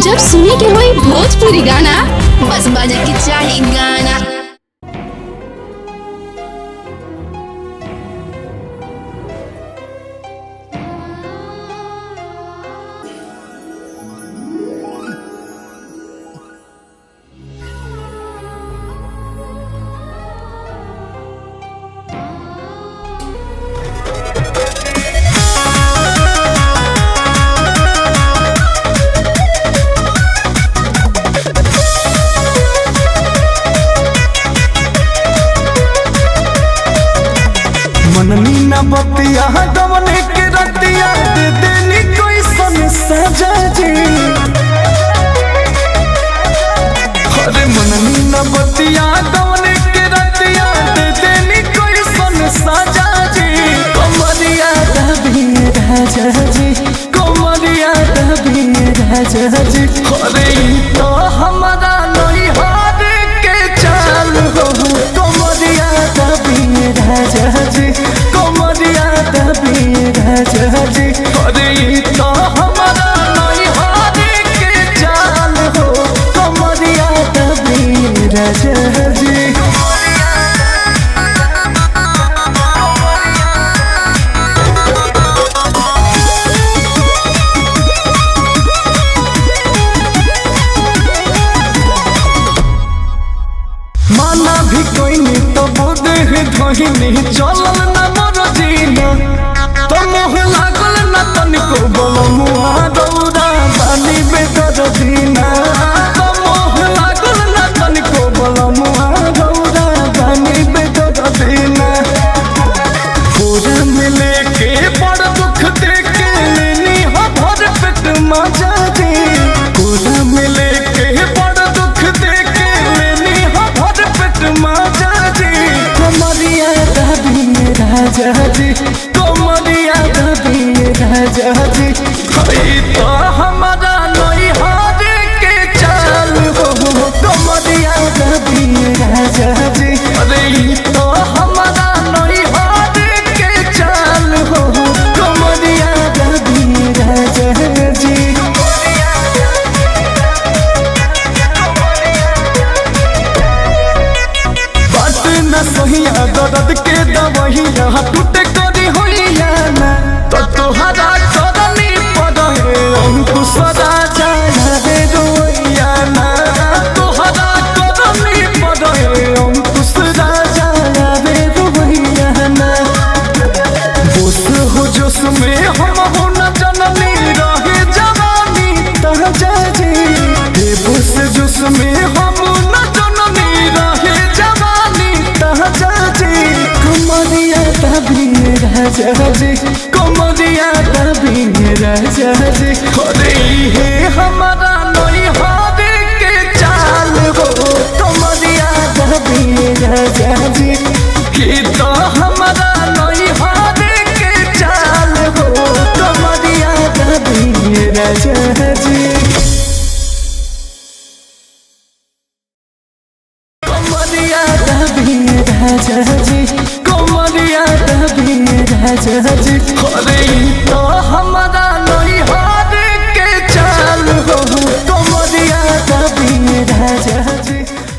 जब सुने के होई भोजपुरी गाना बस बजे के चाही गाना। मननी न बतिया गवने के रतिया दे देनी कोई सन सजा जी। अरे मननी न बतिया गवने के रतिया दे देनी कोई सन सजा जी। कमरिया दबी राजा जी, कमरिया दबी राजा जी। अरे तो हमारा नहीं हार के चाल हो, कमरिया दबी राजा जी, कमरिया दबी राजा जी। अरे तो हमारा नहीं हार के चाल हो, कमरिया दबी राजा जी। माना भी कोई नहीं तो बोदे धोहिनी चलल न मोर जीना। तो मोह लागल न तनिको बलमुआ दौड़ा बानी बेदर दीना। तो मोह लागल न तनिको बलमुआ दौड़ा बानी बेदर दीना। पूरा मिले के बड़ दुख देके लेनी हो भर पेट मजा जी। पूरा मिले के बड़ दुख देके लेनी हो भर पेट मजा जी। कमरिया दबी राजा जी, कमरिया दबी राजा जी। हई तो हमारा नहीं हार के चाल हो, कमरिया दबी राजा जी। अरे तो हमारा नहीं हार के चाल हो, कमरिया दबी राजा जी। बात न सहिया दर्द के दवहिया टूटे करी होइया ना। तो तोहरा करनी पड़े अंकुश राजा रे रोइया ना। तोहरा करनी पड़े अंकुश राजा रे रोइया ना। बोस हो जोश में हम हो न जननी रहे जवानी तहजा जी। हे बोस जोश में हम न जननी रहे जवानी तहजा जी। कमरिया दबी राजा जी, कमरिया दबी राजा जी। अरे हे हमारा नहीं हार के चाल हो, कमरिया दबी राजा जी। कि तो हमारा नहीं हार के चाल हो, कमरिया दबी राजा जी। कमरिया दबी राजा जी, कमरिया दबी राजा जी। अरे